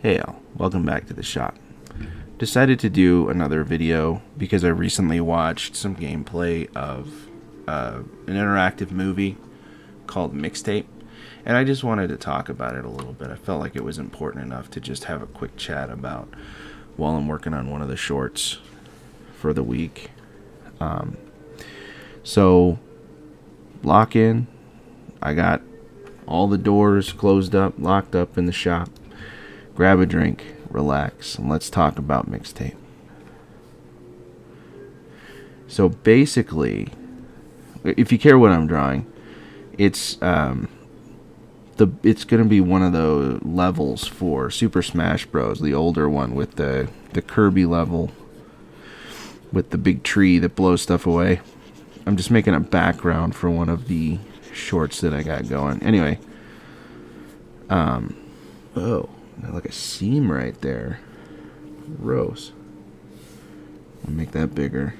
Hey all, welcome back to the shop. Decided to do another video because I recently watched some gameplay of an interactive movie called Mixtape, and I just wanted to talk about it a little bit. I felt like it was important enough to just have a quick chat about while I'm working on one of the shorts for the week. So, lock in. I got all the doors closed up, locked up in the shop. Grab a drink, relax, and let's talk about Mixtape. So basically, if you care what I'm drawing, it's it's gonna be one of the levels for Super Smash Bros. The older one with the Kirby level with the big tree that blows stuff away. I'm just making a background for one of the shorts that I got going. Anyway, oh. Like a seam right there. Gross. I'll make that bigger.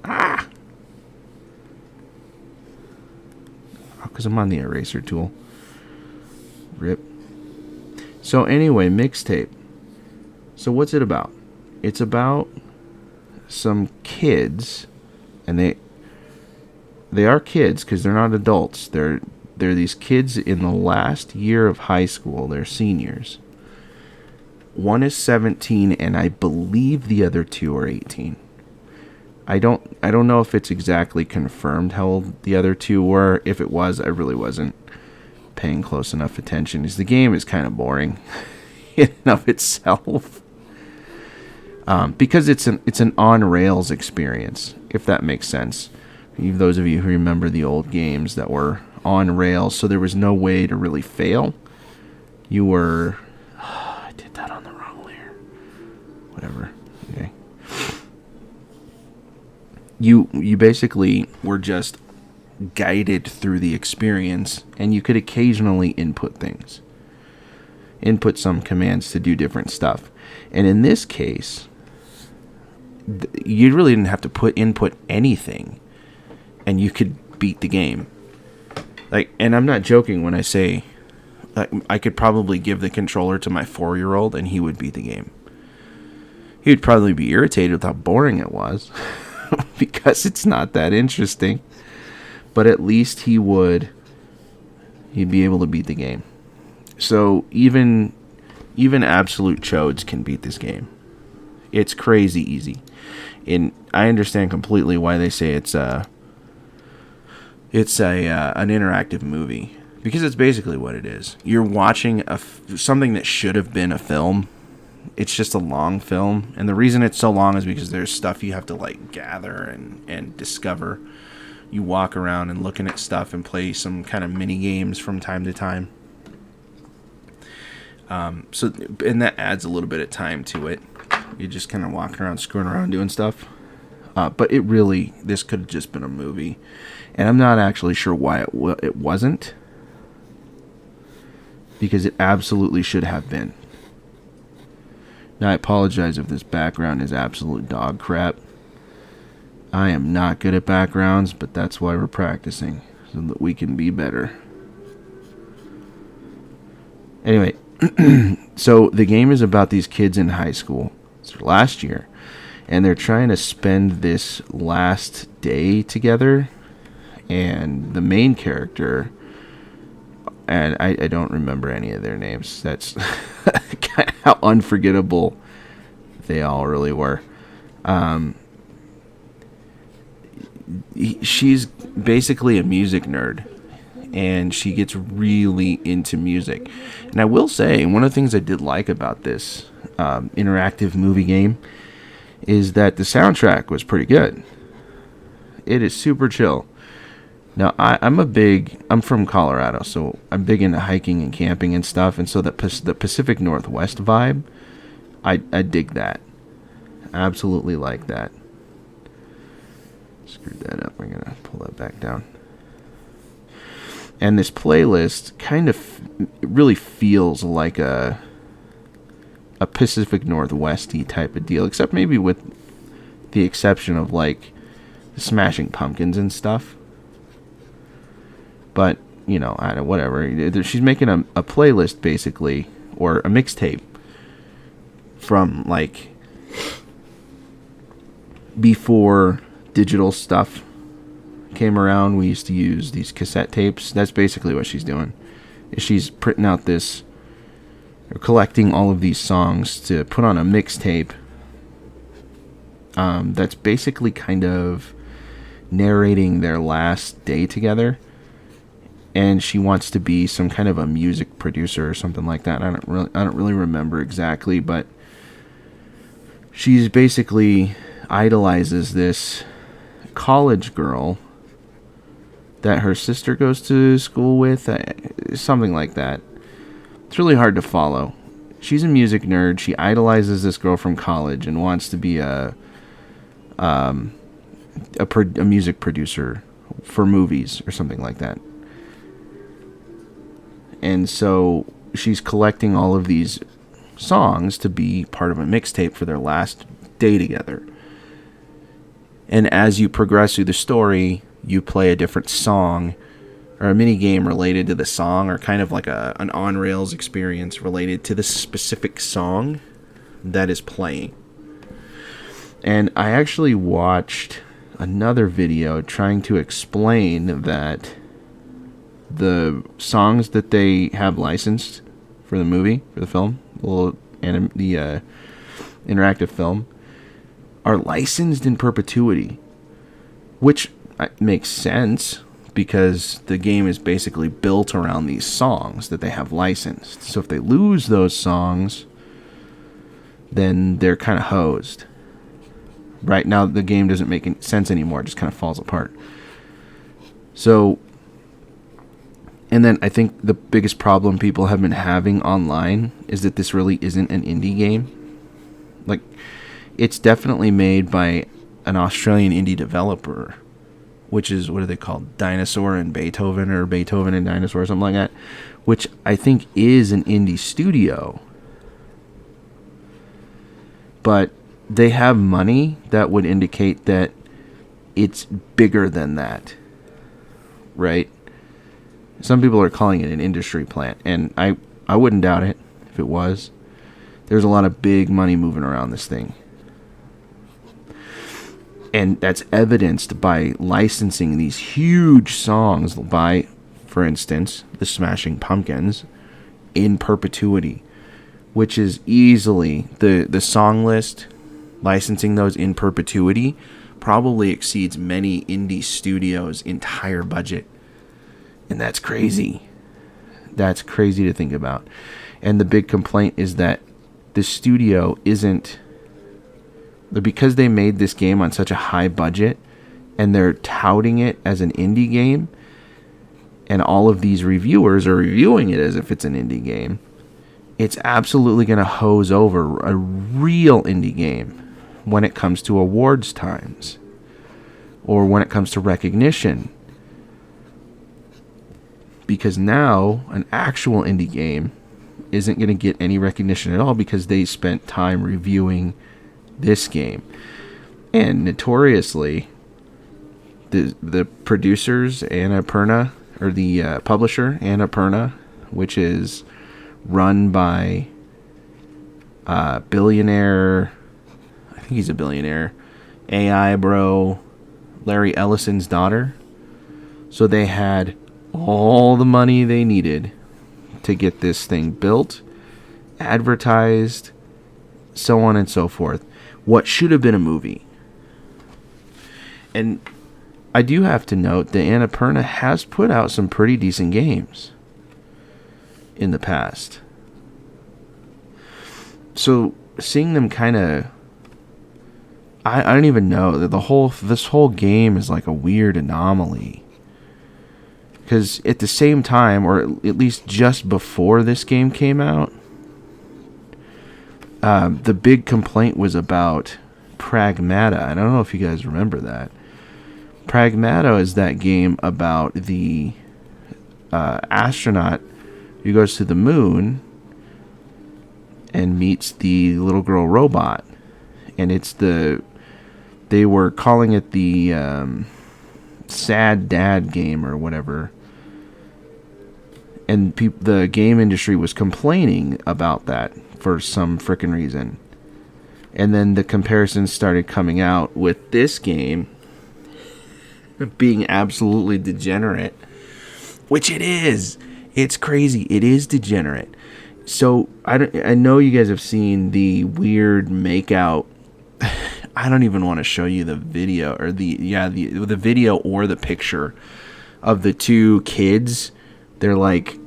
Ah! Because I'm on the eraser tool. Rip. So anyway, Mixtape. So what's it about? It's about some kids, and they are kids because they're not adults. They're these kids in the last year of high school. They're seniors. One is 17, and I believe the other two are 18. I don't know if it's exactly confirmed how old the other two were. If it was, I really wasn't paying close enough attention, because the game is kind of boring in and of itself. Because it's an on-rails experience, if that makes sense. Those of you who remember the old games that were on rails, so there was no way to really fail. You were... that on the wrong layer. Whatever. Okay. You basically were just guided through the experience, and you could occasionally input things. Input some commands to do different stuff. And in this case, you really didn't have to input anything, and you could beat the game. And I'm not joking when I say I could probably give the controller to my 4-year-old and he would beat the game. He would probably be irritated with how boring it was because it's not that interesting. But at least he'd be able to beat the game. So even absolute chodes can beat this game. It's crazy easy. And I understand completely why they say it's an interactive movie. Because it's basically what it is. You're watching something that should have been a film. It's just a long film. And the reason it's so long is because there's stuff you have to gather and discover. You walk around and looking at stuff and play some kind of mini games from time to time. And that adds a little bit of time to it. You're just kind of walking around, screwing around, doing stuff. But this could have just been a movie. And I'm not actually sure why it wasn't. Because it absolutely should have been. Now, I apologize if this background is absolute dog crap. I am not good at backgrounds, but that's why we're practicing, so that we can be better. Anyway, so the game is about these kids in high school. It's their last year, and they're trying to spend this last day together, and the main character... and I don't remember any of their names. That's kind of how unforgettable they all really were. She's basically a music nerd, and she gets really into music. And I will say, one of the things I did like about this interactive movie game is that the soundtrack was pretty good. It is super chill. Now, I'm from Colorado, so I'm big into hiking and camping and stuff, and so the Pacific Northwest vibe, I dig that. Absolutely like that. Screwed that up. I'm going to pull that back down. And this playlist kind of really feels like a Pacific Northwest-y type of deal, except maybe with the exception of, the Smashing Pumpkins and stuff. But, whatever. She's making a playlist, basically, or a mixtape from like before digital stuff came around. We used to use these cassette tapes. That's basically what she's doing. She's printing out this, or collecting all of these songs to put on a mixtape. That's basically kind of narrating their last day together. And she wants to be some kind of a music producer or something like that. I don't really remember exactly, but she's basically idolizes this college girl that her sister goes to school with, something like that. It's really hard to follow. She's a music nerd. She idolizes this girl from college and wants to be a music producer for movies or something like that. And so she's collecting all of these songs to be part of a mixtape for their last day together. And as you progress through the story, you play a different song or a mini game related to the song, or kind of like an on-rails experience related to the specific song that is playing. And I actually watched another video trying to explain that the songs that they have licensed for the movie, for the film, the interactive film, are licensed in perpetuity, which makes sense because the game is basically built around these songs that they have licensed. So if they lose those songs, then they're kind of hosed. Right now, the game doesn't make any sense anymore. It just kind of falls apart. So, and then I think the biggest problem people have been having online is that this really isn't an indie game. Like, it's definitely made by an Australian indie developer, which is, what are they called? Dinosaur and Beethoven, or Beethoven and Dinosaur, or something like that, which I think is an indie studio. But they have money that would indicate that it's bigger than that, right? Some people are calling it an industry plant, and I wouldn't doubt it if it was. There's a lot of big money moving around this thing. And that's evidenced by licensing these huge songs by, for instance, the Smashing Pumpkins in perpetuity, which is easily the song list. Licensing those in perpetuity probably exceeds many indie studios' entire budget. And that's crazy. That's crazy to think about. And the big complaint is that the studio isn't... Because they made this game on such a high budget, and they're touting it as an indie game, and all of these reviewers are reviewing it as if it's an indie game, it's absolutely going to hose over a real indie game when it comes to awards times, or when it comes to recognition. Because now an actual indie game isn't going to get any recognition at all because they spent time reviewing this game. And notoriously, the producers, Annapurna, or the publisher, Annapurna, which is run by billionaire, I think he's a billionaire, AI bro, Larry Ellison's daughter. So they had all the money they needed to get this thing built, advertised, so on and so forth. What should have been a movie. And I do have to note that Annapurna has put out some pretty decent games in the past. So seeing them kind of... I don't even know that this whole game is like a weird anomaly. Because at the same time, or at least just before this game came out, the big complaint was about Pragmata. I don't know if you guys remember that. Pragmata is that game about the astronaut who goes to the moon and meets the little girl robot. And they were calling it the sad dad game or whatever. And the game industry was complaining about that for some frickin' reason. And then the comparisons started coming out with this game being absolutely degenerate, which it is. It's crazy. It is degenerate. So I know you guys have seen the weird makeout. I don't even want to show you the video or the video or the picture of the two kids. They're like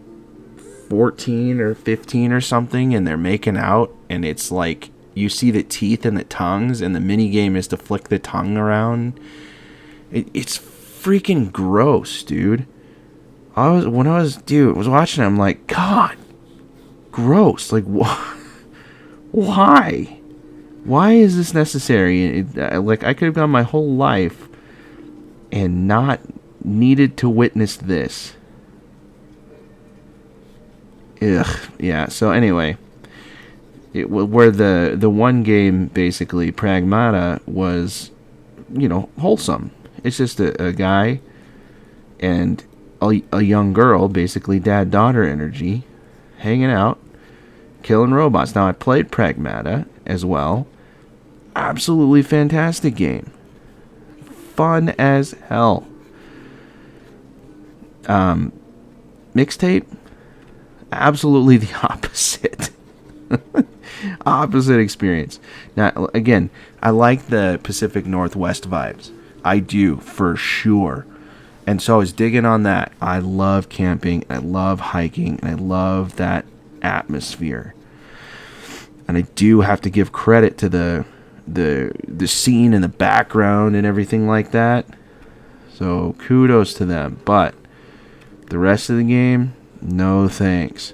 14 or 15 or something, and they're making out, and it's like you see the teeth and the tongues, and the mini game is to flick the tongue around. It's freaking gross, dude. When I was watching it, I'm like, God, gross. Like, why? Why is this necessary? Like, I could have gone my whole life and not needed to witness this. Ugh. Yeah. So anyway, where the one game basically Pragmata was, wholesome. It's just a guy and a young girl, basically dad-daughter energy, hanging out, killing robots. Now, I played Pragmata as well. Absolutely fantastic game. Fun as hell. Mixtape, absolutely the opposite. Opposite experience. Now, again, I like the Pacific Northwest vibes. I do, for sure. And so I was digging on that. I love camping, I love hiking, and I love that atmosphere. And I do have to give credit to the scene in the background and everything like that. So kudos to them. But the rest of the game, no thanks.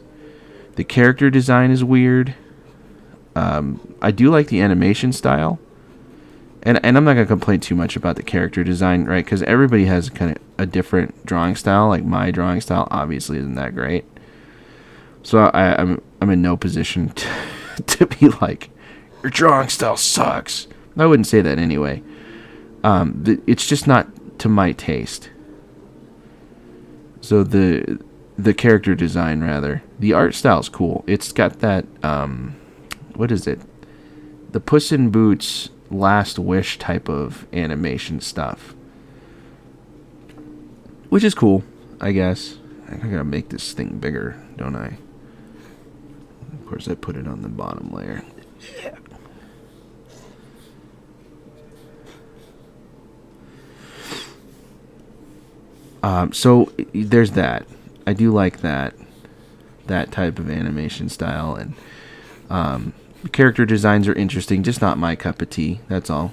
The character design is weird. I do like the animation style. And I'm not going to complain too much about the character design, right? Because everybody has kind of a different drawing style. Like, my drawing style obviously isn't that great. So I'm in no position to be like, your drawing style sucks. I wouldn't say that anyway. It's just not to my taste. So the character design, rather. The art style's cool. It's got that, what is it? The Puss in Boots Last Wish type of animation stuff, which is cool, I guess. I gotta make this thing bigger, don't I? Of course, I put it on the bottom layer. Yeah. So there's that. I do like that type of animation style, and character designs are interesting, just not my cup of tea. That's all.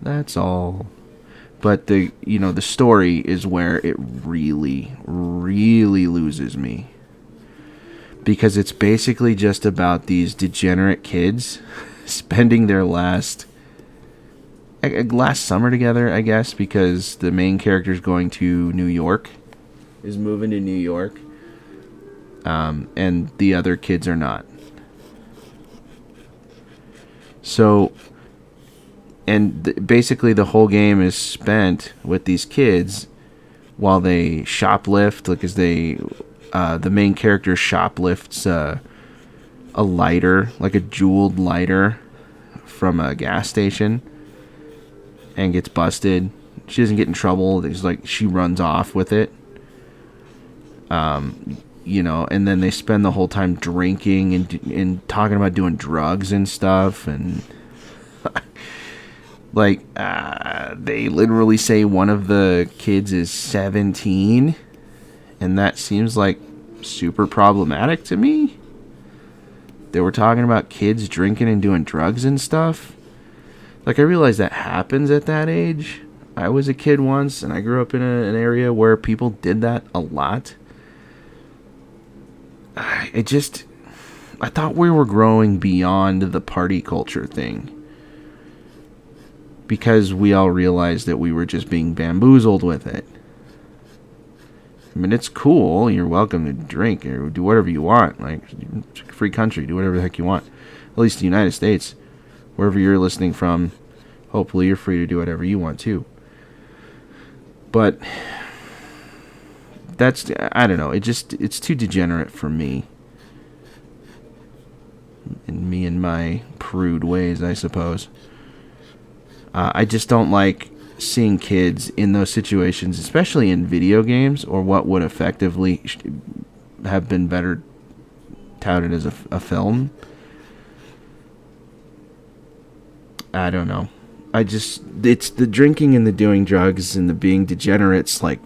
But the story is where it really, really loses me, because it's basically just about these degenerate kids spending their last summer together, I guess, because the main character's going to New York, is moving to New York, and the other kids are not. So, and basically the whole game is spent with these kids while they shoplift, like, as the main character shoplifts a lighter, like a jeweled lighter, from a gas station, and gets busted. She doesn't get in trouble. It's like she runs off with it. And then they spend the whole time drinking and talking about doing drugs and stuff, and like, they literally say one of the kids is 17, and that seems like super problematic to me. They were talking about kids drinking and doing drugs and stuff. Like, I realize that happens at that age. I was a kid once, and I grew up in an area where people did that a lot. I thought we were growing beyond the party culture thing, because we all realized that we were just being bamboozled with it. I mean, it's cool. You're welcome to drink or do whatever you want. Like, it's a free country. Do whatever the heck you want. At least the United States. Wherever you're listening from, hopefully you're free to do whatever you want too. But I don't know. It's too degenerate for me. And me in my prude ways, I suppose. I just don't like seeing kids in those situations, especially in video games, or what would effectively have been better touted as a film. I don't know. It's the drinking and the doing drugs and the being degenerates, like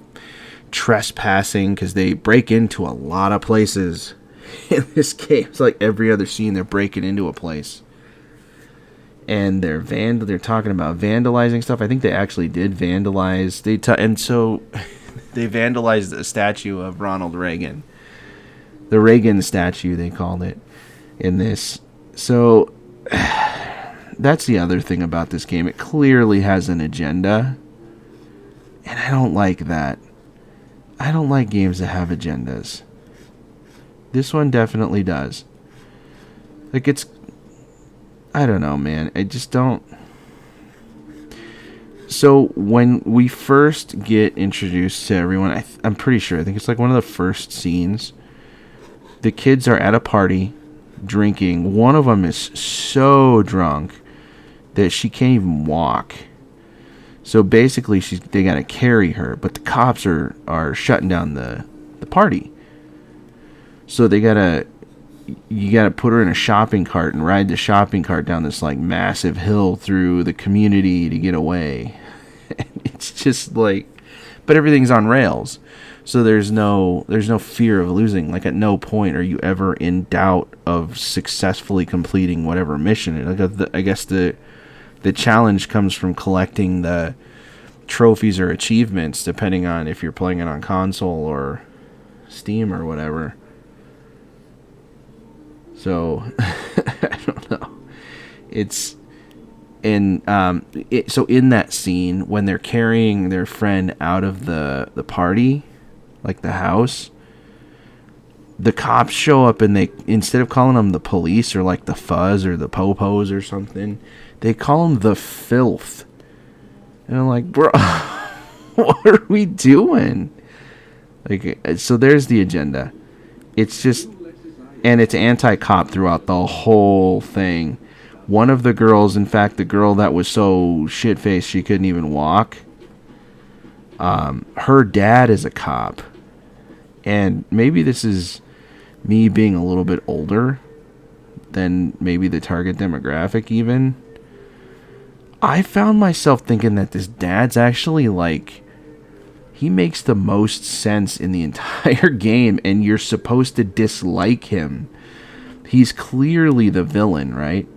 trespassing, because they break into a lot of places in this game. It's like every other scene they're breaking into a place. And they're talking about vandalizing stuff. I think they actually did vandalize. And so they vandalized a statue of Ronald Reagan. The Reagan statue, they called it in this. So that's the other thing about this game. It clearly has an agenda. And I don't like that. I don't like games that have agendas. This one definitely does. Like, I don't know, man. I just don't. So when we first get introduced to everyone, I'm pretty sure, I think it's like one of the first scenes. The kids are at a party drinking. One of them is so drunk that she can't even walk. So basically, they got to carry her, but the cops are shutting down the party. So you gotta put her in a shopping cart and ride the shopping cart down this like massive hill through the community to get away. It's just like, but everything's on rails, so there's no fear of losing. Like, at no point are you ever in doubt of successfully completing whatever mission. Like, I guess the challenge comes from collecting the trophies or achievements, depending on if you're playing it on console or Steam or whatever. So, I don't know. It's so in that scene, when they're carrying their friend out of the party, like the house, the cops show up, and they, instead of calling them the police or like the fuzz or the popos or something, they call them the filth. And I'm like, bro, what are we doing? Like, so there's the agenda. It's just. And it's anti-cop throughout the whole thing. One of the girls, in fact, the girl that was so shit-faced she couldn't even walk, her dad is a cop. And maybe this is me being a little bit older than maybe the target demographic even. I found myself thinking that this dad's actually like, he makes the most sense in the entire game, and you're supposed to dislike him. He's clearly the villain, right?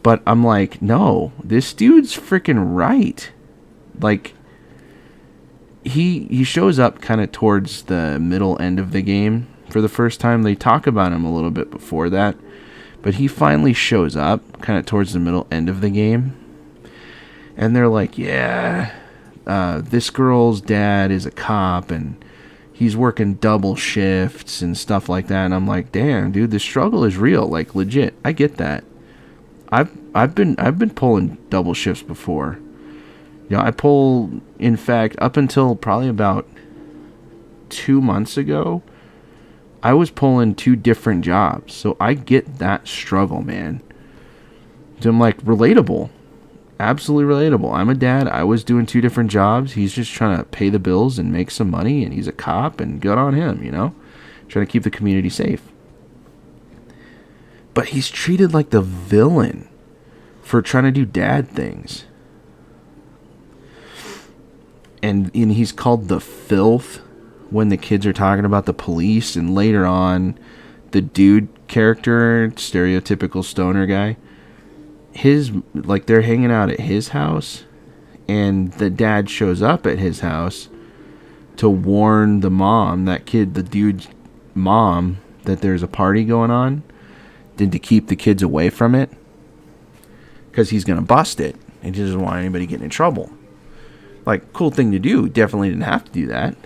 But I'm like, no, this dude's freaking right. Like, he shows up kind of towards the middle end of the game for the first time. They talk about him a little bit before that, but he finally shows up kind of towards the middle end of the game. And they're like, yeah, this girl's dad is a cop, and he's working double shifts and stuff like that. And I'm like, damn, dude, the struggle is real. Like, legit. I get that. I've been pulling double shifts before. You know, I pull, in fact, up until probably about 2 months ago, I was pulling 2 different jobs. So I get that struggle, man. So I'm like, relatable. Absolutely relatable. I'm a dad. I was doing 2 different jobs. He's just trying to pay the bills and make some money, and he's a cop, and good on him, you know? Trying to keep the community safe. But he's treated like the villain for trying to do dad things. And he's called the filth when the kids are talking about the police, and later on, the dude character, stereotypical stoner guy, they're hanging out at his house, and the dad shows up at his house to warn the mom, the dude's mom, that there's a party going on, then to keep the kids away from it, because he's going to bust it, and he doesn't want anybody getting in trouble. Like, cool thing to do. Definitely didn't have to do that.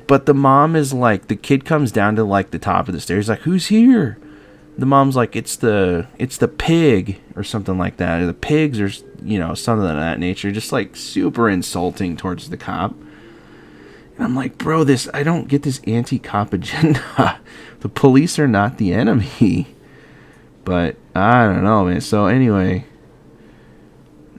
But the mom is like, the kid comes down to like the top of the stairs, like, who's here? The mom's like, it's the pig, or something like that. Or the pigs, or, you know, something of that nature. Just like super insulting towards the cop. And I'm like, bro, I don't get this anti-cop agenda. The police are not the enemy. But I don't know, man. So anyway,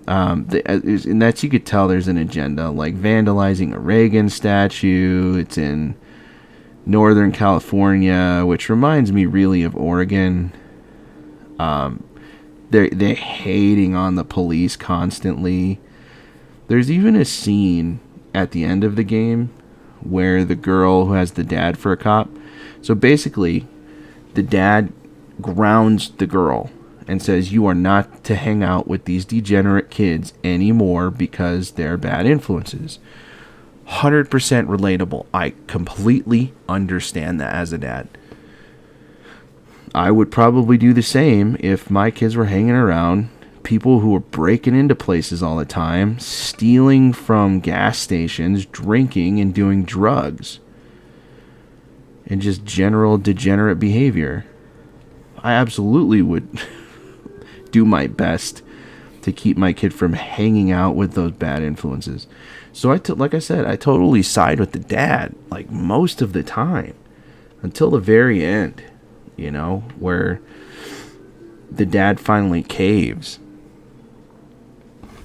and that's, you could tell there's an agenda, like vandalizing a Reagan statue. It's in Northern California, which reminds me really of Oregon. They're hating on the police constantly. There's even a scene at the end of the game where the girl who has the dad for a cop. So basically, the dad grounds the girl and says, you are not to hang out with these degenerate kids anymore because they're bad influences. 100% relatable. I completely understand that as a dad. I would probably do the same if my kids were hanging around people who were breaking into places all the time, stealing from gas stations, drinking and doing drugs, and just general degenerate behavior. I absolutely would do my best to keep my kid from hanging out with those bad influences. So like I said, I totally side with the dad, like most of the time, until the very end, you know, where the dad finally caves.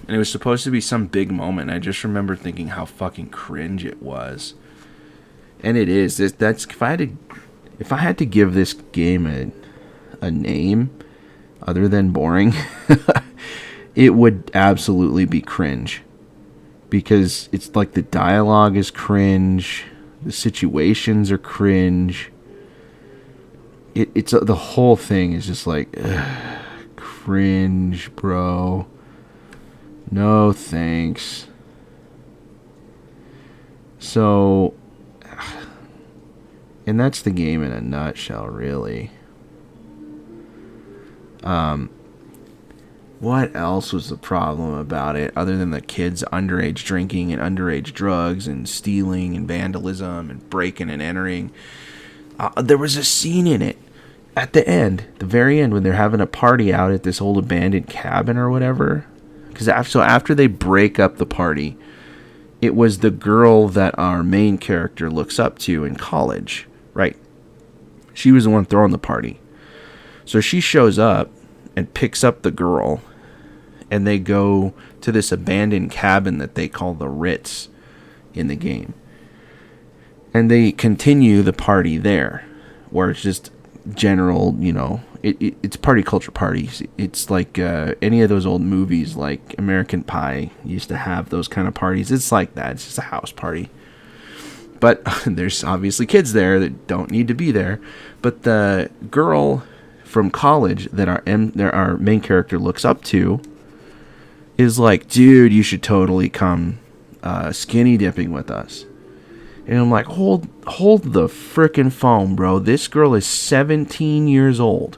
And it was supposed to be some big moment. I just remember thinking how fucking cringe it was. And it is. That's if I had to give this game a name other than boring, it would absolutely be cringe. Because it's like the dialogue is cringe, the situations are cringe. It's the whole thing is just like cringe, bro. No thanks. So, and that's the game in a nutshell, really. What else was the problem about it other than the kids underage drinking and underage drugs and stealing and vandalism and breaking and entering? There was a scene in it at the end, the very end, when they're having a party out at this old abandoned cabin or whatever. Because after they break up the party, it was the girl that our main character looks up to in college, right? She was the one throwing the party. So she shows up and picks up the girl, and they go to this abandoned cabin that they call the Ritz in the game. And they continue the party there, where it's just general, you know, it's party culture parties. It's like any of those old movies like American Pie used to have those kind of parties. It's like that. It's just a house party. But there's obviously kids there that don't need to be there. But the girl from college that our main character looks up to is like, dude, you should totally come skinny dipping with us. And I'm like, hold the frickin' phone, bro. This girl is 17 years old.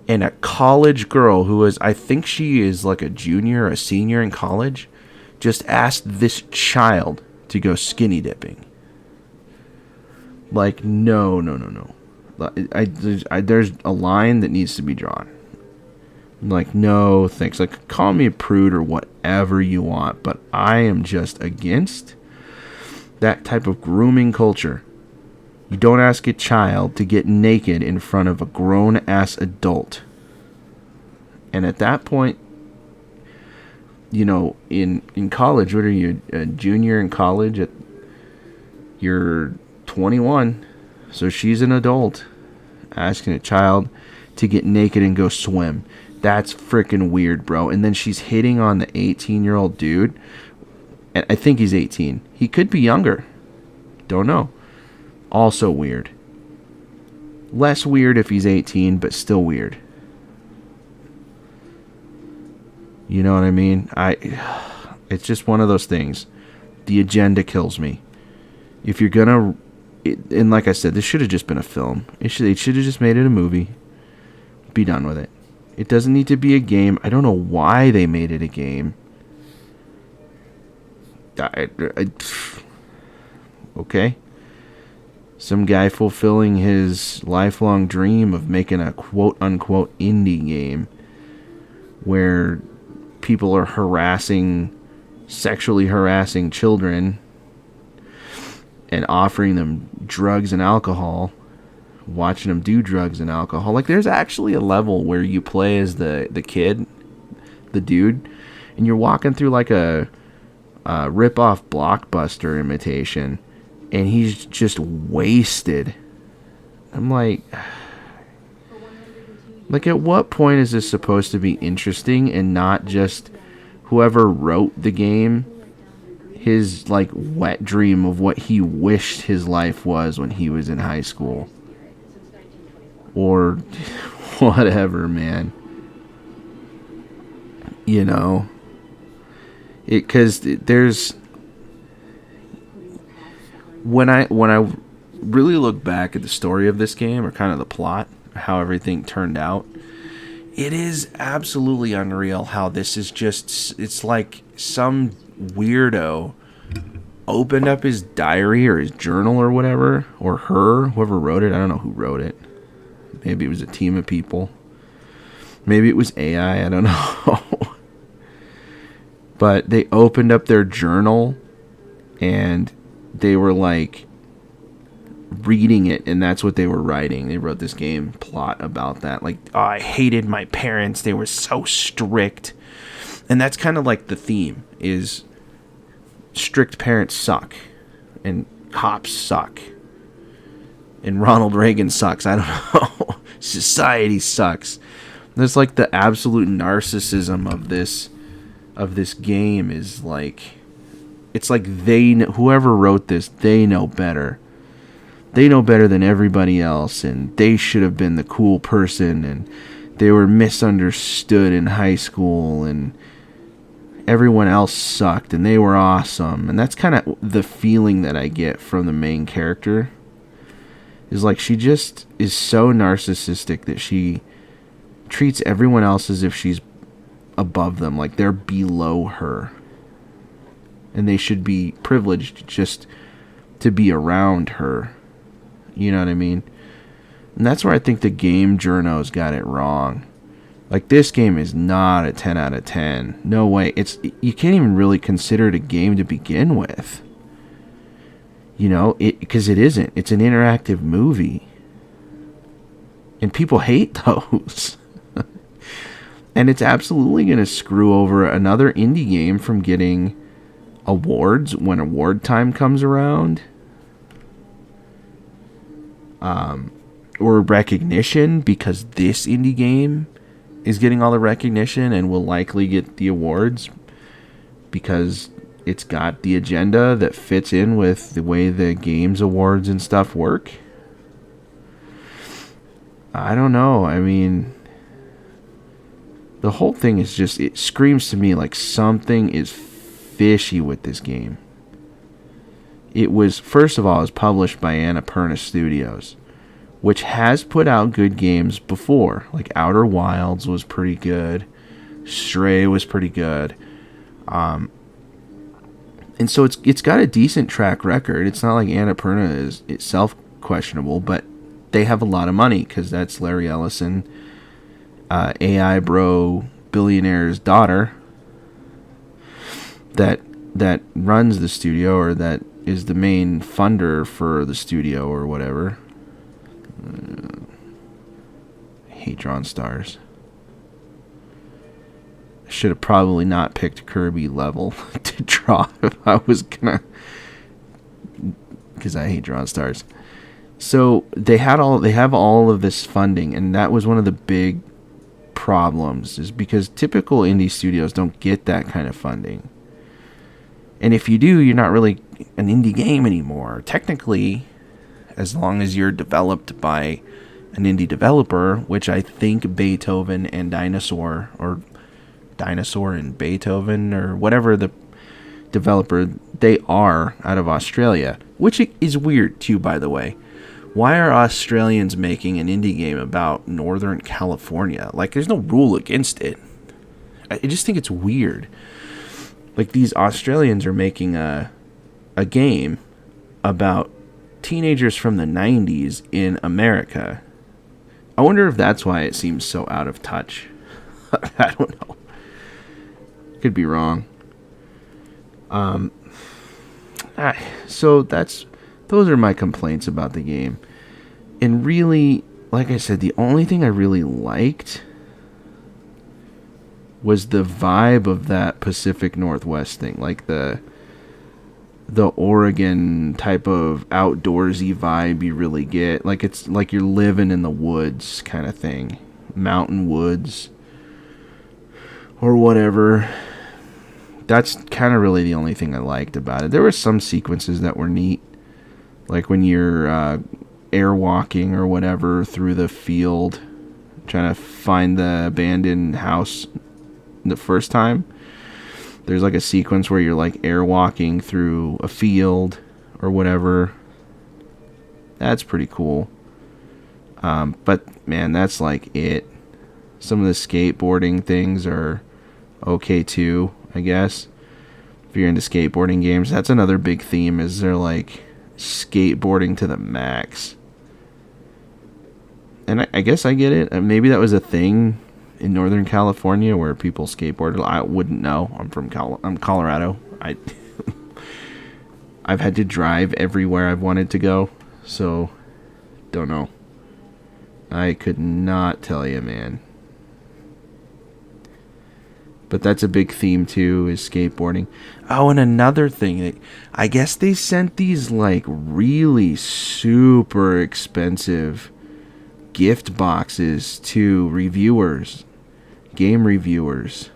And a college girl who is, I think she is like a junior or a senior in college, just asked this child to go skinny dipping. Like, no. There's a line that needs to be drawn. I'm like, no, thanks. Like, call me a prude or whatever you want, but I am just against that type of grooming culture. You don't ask a child to get naked in front of a grown-ass adult. And at that point, you know, in college, what are you, a junior in college? You're 21, so she's an adult asking a child to get naked and go swim. That's freaking weird, bro. And then she's hitting on the 18-year-old dude. And I think he's 18. He could be younger. Don't know. Also weird. Less weird if he's 18, but still weird. You know what I mean? It's just one of those things. The agenda kills me. If you're gonna, and like I said, this should have just been a film. They should have just made it a movie. Be done with it. It doesn't need to be a game. I don't know why they made it a game. Okay. Some guy fulfilling his lifelong dream of making a quote-unquote indie game where people are sexually harassing children and offering them drugs and alcohol watching them do drugs and alcohol. Like, there's actually a level where you play as the kid, the dude, and you're walking through like a rip-off Blockbuster imitation, and he's just wasted. I'm like, at what point is this supposed to be interesting and not just whoever wrote the game, his like wet dream of what he wished his life was when he was in high school? Or whatever, man. You know, because there's, when I really look back at the story of this game, or kind of the plot, how everything turned out, it is absolutely unreal how this is just, it's like some weirdo opened up his diary or his journal or whatever, or whoever wrote it. I don't know who wrote it. Maybe it was a team of people. Maybe it was AI. I don't know. But they opened up their journal and they were like reading it, and that's what they were writing. They wrote this game plot about that. Like, oh, I hated my parents. They were so strict. And that's kind of like the theme, is strict parents suck. And cops suck. And Ronald Reagan sucks. I don't know. Society sucks. There's like the absolute narcissism of this game is like, it's like whoever wrote this, they know better. They know better than everybody else, and they should have been the cool person, and they were misunderstood in high school, and everyone else sucked, and they were awesome. And that's kind of the feeling that I get from the main character. Is like, she just is so narcissistic that she treats everyone else as if she's above them, like they're below her, and they should be privileged just to be around her. You know what I mean? And that's where I think the game journos got it wrong. Like, this game is not a 10 out of 10. No way. You can't even really consider it a game to begin with. You know, because it isn't. It's an interactive movie. And people hate those. And it's absolutely going to screw over another indie game from getting awards when award time comes around. Or recognition, because this indie game is getting all the recognition and will likely get the awards because it's got the agenda that fits in with the way the games awards and stuff work. I don't know. I mean, the whole thing is just, it screams to me like something is fishy with this game. It was, first of all, it was published by Annapurna Studios, which has put out good games before. Like Outer Wilds was pretty good. Stray was pretty good. And so it's got a decent track record. It's not like Annapurna is itself questionable, but they have a lot of money because that's Larry Ellison, AI bro billionaire's daughter, that runs the studio, or that is the main funder for the studio or whatever. I hate Drawn Stars. I should have probably not picked Kirby level to draw if I was gonna, because I hate Drawn Stars. So they have all of this funding, and that was one of the big problems, is because typical indie studios don't get that kind of funding. And if you do, you're not really an indie game anymore. Technically, as long as you're developed by an indie developer, which I think Beethoven and Dinosaur, or Dinosaur and Beethoven, or whatever the developer, they are out of Australia, which is weird too, by the way. Why are Australians making an indie game about Northern California? Like, there's no rule against it. I just think it's weird. Like, these Australians are making a game about teenagers from the 90s in America. I wonder if that's why it seems so out of touch. I don't know. Could be wrong. So those are my complaints about the game. And really, like I said, the only thing I really liked was the vibe of that Pacific Northwest thing, like the Oregon type of outdoorsy vibe you really get. Like it's like you're living in the woods kind of thing. Mountain woods or whatever. That's kind of really the only thing I liked about it. There were some sequences that were neat. Like when you're airwalking or whatever through the field, trying to find the abandoned house the first time. There's like a sequence where you're like airwalking through a field or whatever. That's pretty cool. But man, that's like it. Some of the skateboarding things are okay too, I guess. If you're into skateboarding games, that's another big theme, is they're like skateboarding to the max. And I guess I get it. Maybe that was a thing in Northern California where people skateboarded. I wouldn't know. I'm Colorado. I've had to drive everywhere I've wanted to go, so don't know. I could not tell you, man. But that's a big theme too, is skateboarding. Oh, and another thing, I guess they sent these like really super expensive gift boxes to reviewers, game reviewers.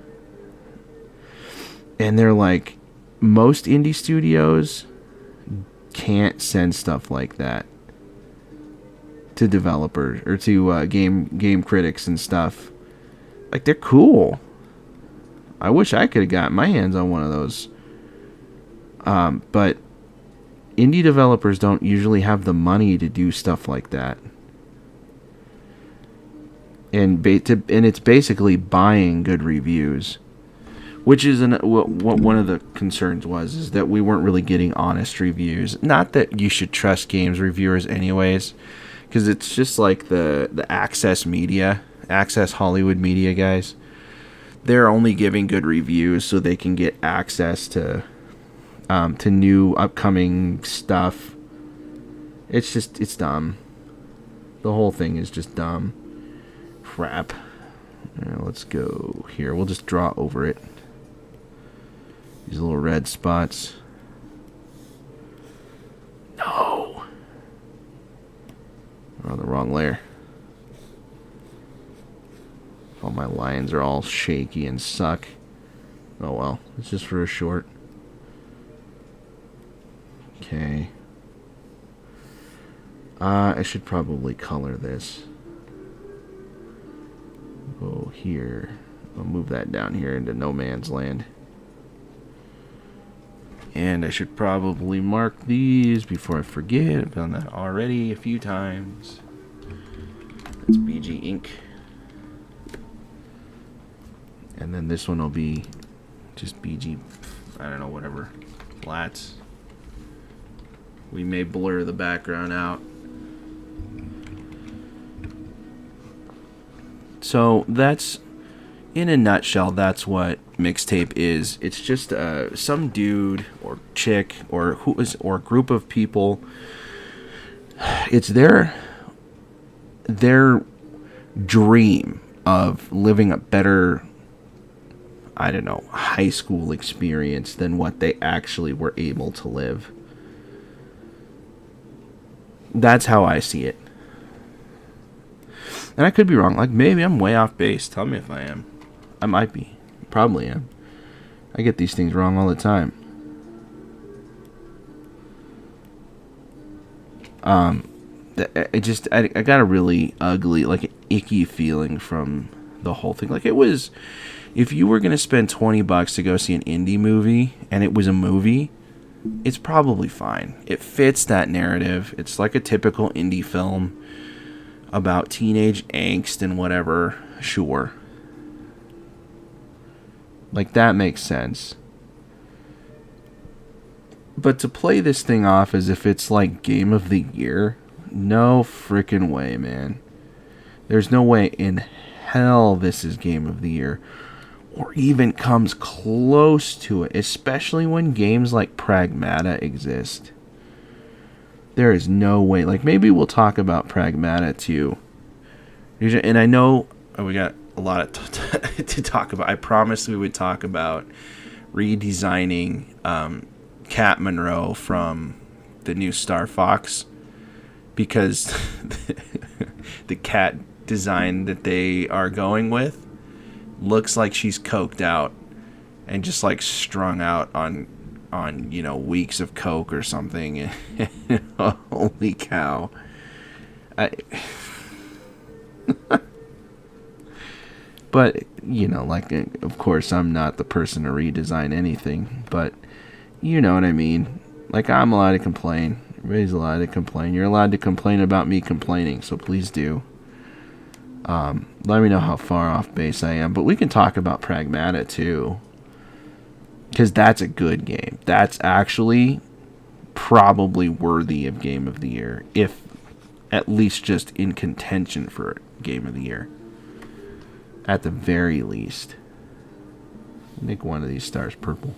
And they're like, most indie studios can't send stuff like that to developers or to game critics and stuff. Like, they're cool. I wish I could have got my hands on one of those. But indie developers don't usually have the money to do stuff like that. And it's basically buying good reviews, which is what one of the concerns was, is that we weren't really getting honest reviews. Not that you should trust games reviewers anyways, because it's just like the Access Hollywood media guys. They're only giving good reviews so they can get access to new upcoming stuff. It's dumb. The whole thing is just dumb. Crap. Let's go here. We'll just draw over it. These little red spots. No. We're on the wrong layer. All my lines are all shaky and suck. Oh well. It's just for a short. Okay. I should probably color this. Go here. I'll move that down here into no man's land. And I should probably mark these before I forget. I've done that already a few times. That's BG ink. And then this one will be just BG, I don't know, whatever, flats. We may blur the background out. So that's, in a nutshell, that's what Mixtape is. It's just some dude or chick or a group of people. It's their dream of living a better, I don't know, high school experience than what they actually were able to live. That's how I see it. And I could be wrong. Like, maybe I'm way off base. Tell me if I am. I might be. Probably am. I get these things wrong all the time. I got a really ugly, like, an icky feeling from the whole thing. Like, it was, if you were going to spend $20 to go see an indie movie, and it was a movie, it's probably fine. It fits that narrative. It's like a typical indie film about teenage angst and whatever. Sure. Like, that makes sense. But to play this thing off as if it's like Game of the Year, no freaking way, man. There's no way in hell this is Game of the Year, or even comes close to it, especially when games like Pragmata exist. There is no way. Like, maybe we'll talk about Pragmata too. And I know we got a lot to talk about. I promised we would talk about redesigning Cat Monroe from the new Star Fox, because the cat design that they are going with looks like she's coked out and just like strung out on weeks of coke or something. Holy cow. But like, of course I'm not the person to redesign anything, but you know what I mean. Like, I'm allowed to complain. Everybody's allowed to complain. You're allowed to complain about me complaining, so please do. Let me know how far off base I am. But we can talk about Pragmata too, because that's a good game. That's actually probably worthy of Game of the Year, if at least just in contention for Game of the Year. At the very least. Make one of these stars purple.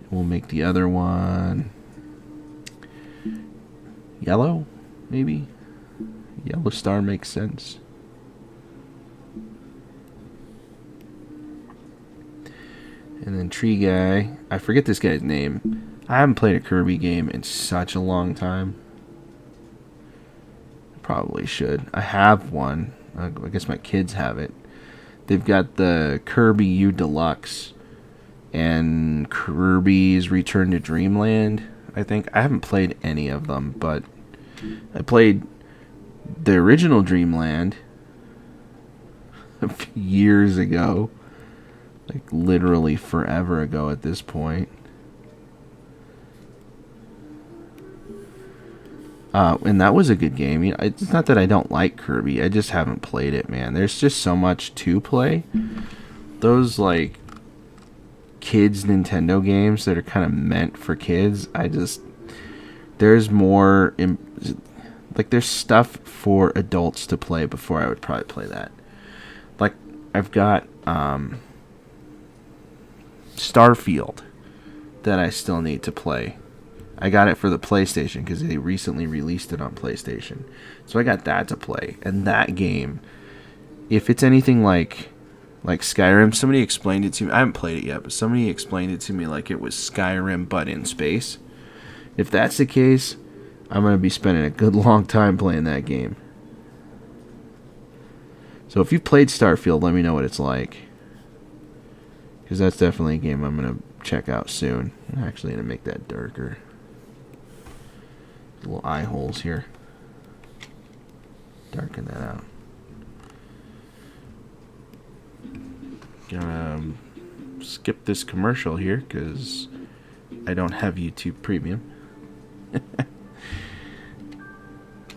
We'll make the other one yellow, maybe. Yellow star makes sense. And then Tree Guy. I forget this guy's name. I haven't played a Kirby game in such a long time. Probably should. I have one. I guess my kids have it. They've got the Kirby U Deluxe and Kirby's Return to Dreamland, I think. I haven't played any of them, but I played the original Dreamland a few years ago. Like, literally forever ago at this point. And that was a good game. It's not that I don't like Kirby. I just haven't played it, man. There's just so much to play. Those, like, kids Nintendo games that are kind of meant for kids, there's more, like, there's stuff for adults to play before I would probably play that. Like, I've got Starfield that I still need to play. I got it for the PlayStation because they recently released it on PlayStation. So I got that to play. And that game, if it's anything like Skyrim, somebody explained it to me. I haven't played it yet, but somebody explained it to me like it was Skyrim but in space. If that's the case, I'm going to be spending a good long time playing that game. So if you've played Starfield, let me know what it's like. Because that's definitely a game I'm going to check out soon. I'm actually going to make that darker. Little eye holes here. Darken that out. Gonna skip this commercial here because I don't have YouTube Premium.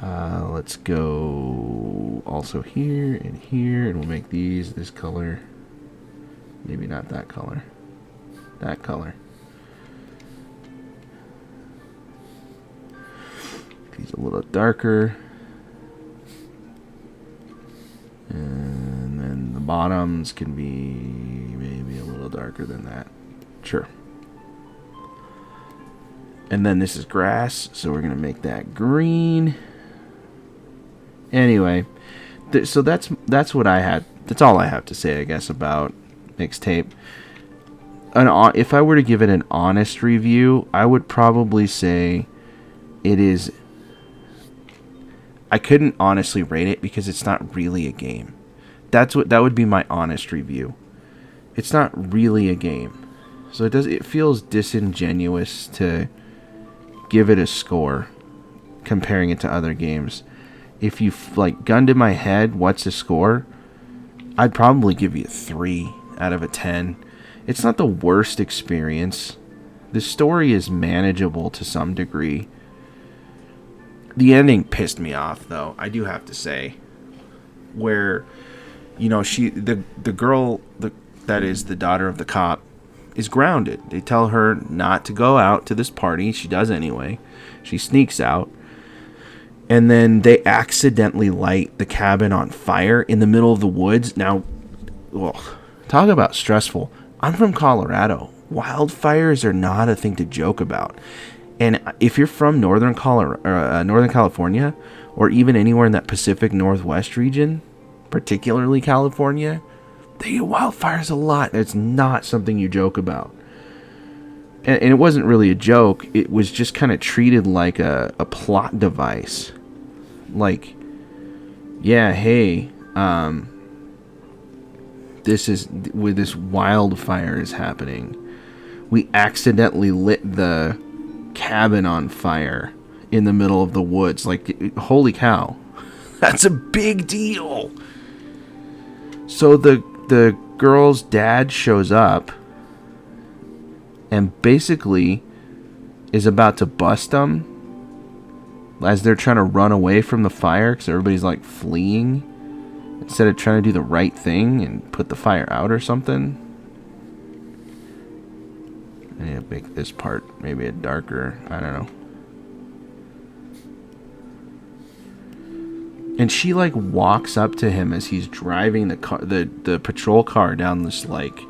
Let's go also here and here, and we'll make these this color. Maybe not that color. That color. These a little darker. And then the bottoms can be maybe a little darker than that. Sure. And then this is grass, so we're going to make that green. Anyway, so that's what I had. That's all I have to say, I guess, about Mixtape. If I were to give it an honest review, I would probably say it is... I couldn't honestly rate it because it's not really a game. That would be my honest review. It's not really a game. So it feels disingenuous to give it a score comparing it to other games. If you like gunned in my head, what's the score? I'd probably give you a 3 out of a 10. It's not the worst experience. The story is manageable to some degree. The ending pissed me off, though, I do have to say. Where, the girl that is the daughter of the cop is grounded. They tell her not to go out to this party. She does anyway. She sneaks out. And then they accidentally light the cabin on fire in the middle of the woods. Now, talk about stressful. I'm from Colorado. Wildfires are not a thing to joke about. And if you're from Northern California, or even anywhere in that Pacific Northwest region, particularly California, they get wildfires a lot. It's not something you joke about. And it wasn't really a joke. It was just kind of treated like a plot device. Like, yeah, hey, this wildfire is happening. We accidentally lit the cabin on fire in the middle of the woods. Like, holy cow. That's a big deal. So the girl's dad shows up and basically is about to bust them as they're trying to run away from the fire because everybody's like fleeing instead of trying to do the right thing and put the fire out or something. I need to make this part maybe a darker, I don't know. And she like walks up to him as he's driving the patrol car down this like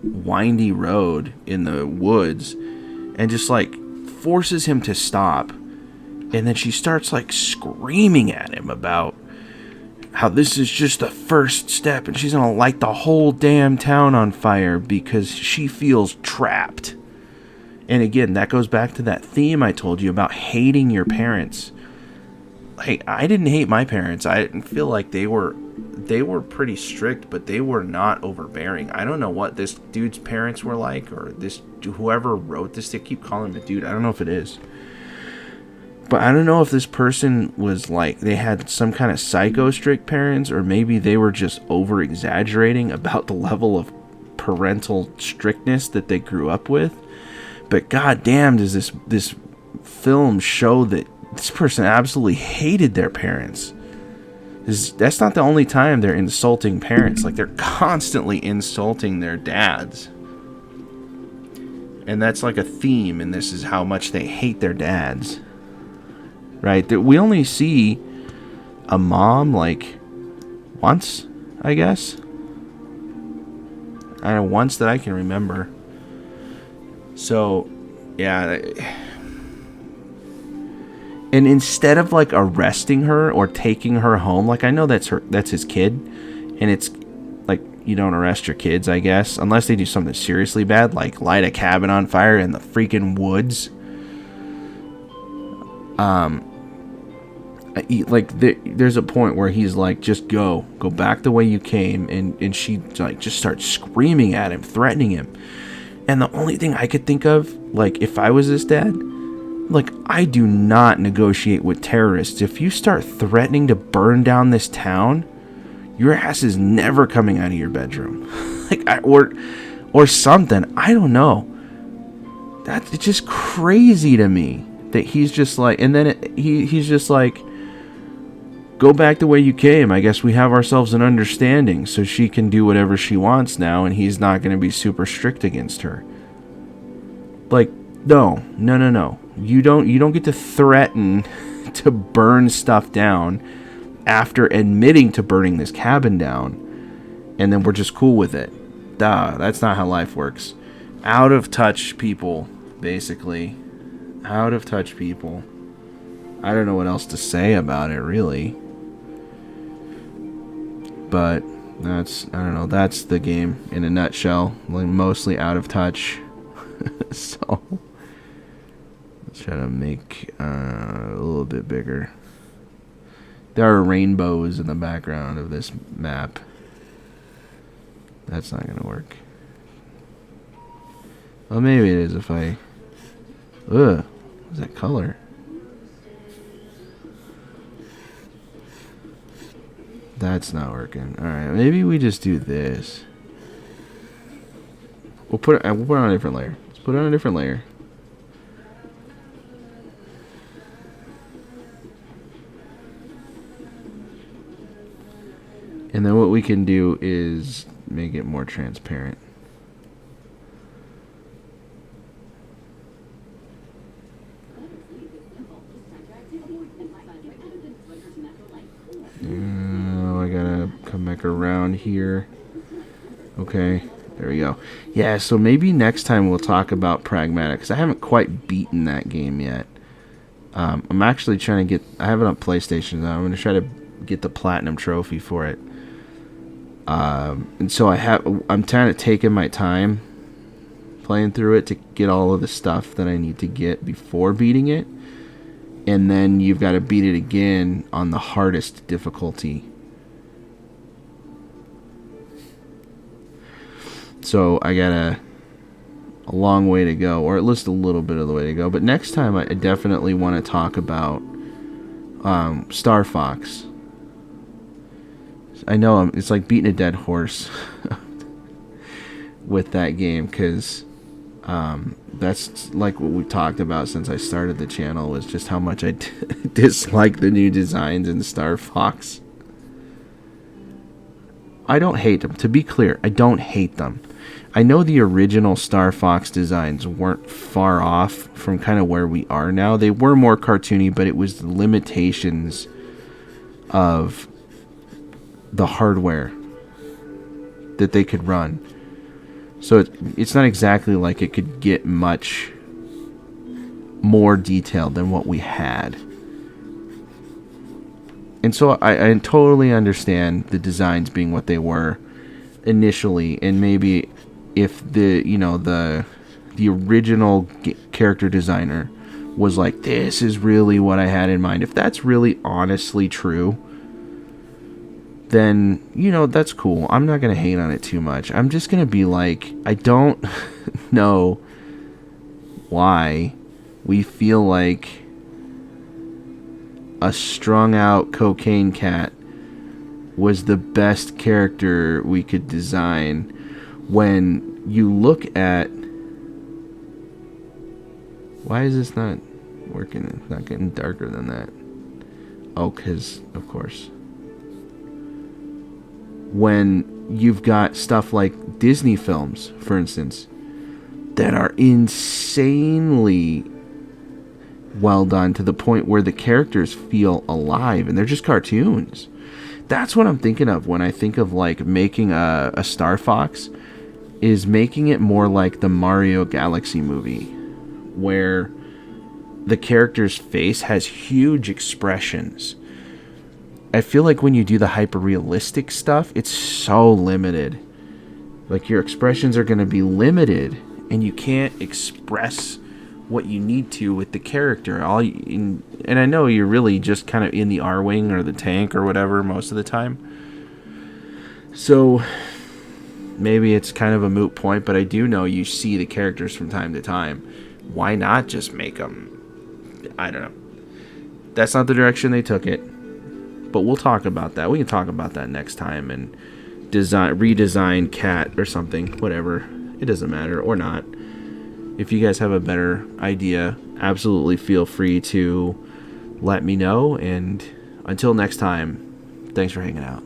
windy road in the woods and just like forces him to stop. And then she starts like screaming at him about how this is just the first step and she's gonna light the whole damn town on fire because she feels trapped. And again, that goes back to that theme I told you about hating your parents. Hey, I didn't hate my parents. I didn't feel like they were pretty strict, but they were not overbearing. I don't know what this dude's parents were like, or this whoever wrote this. They keep calling him a dude. I don't know if it is. But I don't know if this person was like, they had some kind of psycho strict parents, or maybe they were just over exaggerating about the level of parental strictness that they grew up with. But goddamn, does this film show that this person absolutely hated their parents. That's not the only time they're insulting parents. Like, they're constantly insulting their dads. And that's like a theme, and this is how much they hate their dads. Right? That we only see a mom, like, once, I guess. I don't know, once that I can remember. So, yeah. And instead of like arresting her or taking her home, like I know that's his kid, and it's like you don't arrest your kids, I guess, unless they do something seriously bad, like light a cabin on fire in the freaking woods. There's a point where he's like, just go back the way you came, and she like just starts screaming at him, threatening him. And the only thing I could think of, like if I was his dad, like, I do not negotiate with terrorists. If you start threatening to burn down this town, your ass is never coming out of your bedroom. or something. I don't know. It's just crazy to me that he's just like, and then he's just like, go back the way you came. I guess we have ourselves an understanding, so she can do whatever she wants now, and he's not going to be super strict against her. Like, no. You don't get to threaten to burn stuff down after admitting to burning this cabin down, and then we're just cool with it. That's not how life works. Out of touch people, basically. Out of touch people. I don't know what else to say about it, really. But that's the game in a nutshell. Like, mostly out of touch. So let's try to make a little bit bigger. There are rainbows in the background of this map. That's not gonna work. Well, maybe it is if I... Ugh, what's that color? That's not working. Alright, maybe we just do this. We'll put it on a different layer. Let's put it on a different layer. And then what we can do is make it more transparent. I gotta come back around here. Okay. There we go. Yeah, so maybe next time we'll talk about Pragmatic, because I haven't quite beaten that game yet. I'm actually trying to get... I have it on PlayStation now. I'm going to try to get the Platinum Trophy for it. And so I'm kind of taking my time playing through it to get all of the stuff that I need to get before beating it. And then you've got to beat it again on the hardest difficulty. So I got a long way to go, or at least a little bit of the way to go. But next time I definitely want to talk about Star Fox. I know it's like beating a dead horse with that game, because that's like what we've talked about since I started the channel, was just how much I dislike the new designs in Star Fox. I don't hate them. To be clear, I don't hate them. I know the original Star Fox designs weren't far off from kind of where we are now. They were more cartoony, but it was the limitations of the hardware that they could run. So it's not exactly like it could get much more detailed than what we had. And so I totally understand the designs being what they were initially, and maybe if the original character designer was like, this is really what I had in mind, if that's really honestly true, then that's cool. I'm not gonna hate on it too much. I'm just gonna be like, I don't know why we feel like a strung out cocaine cat was the best character we could design, when you look at... Why is this not working? It's not getting darker than that. Oh, because, of course. When you've got stuff like Disney films, for instance, that are insanely well done to the point where the characters feel alive and they're just cartoons. That's what I'm thinking of when I think of like making a Star Fox, is making it more like the Mario Galaxy movie, where the character's face has huge expressions. I feel like when you do the hyper-realistic stuff, it's so limited. Like, your expressions are going to be limited, and you can't express what you need to with the character. And I know you're really just kind of in the R-Wing or the tank or whatever most of the time. So maybe it's kind of a moot point, but I do know you see the characters from time to time. Why not just make them? I don't know. That's not the direction they took it. But we'll talk about that. We can talk about that next time and redesign Cat or something. Whatever. It doesn't matter. Or not. If you guys have a better idea, absolutely feel free to let me know. And until next time, thanks for hanging out.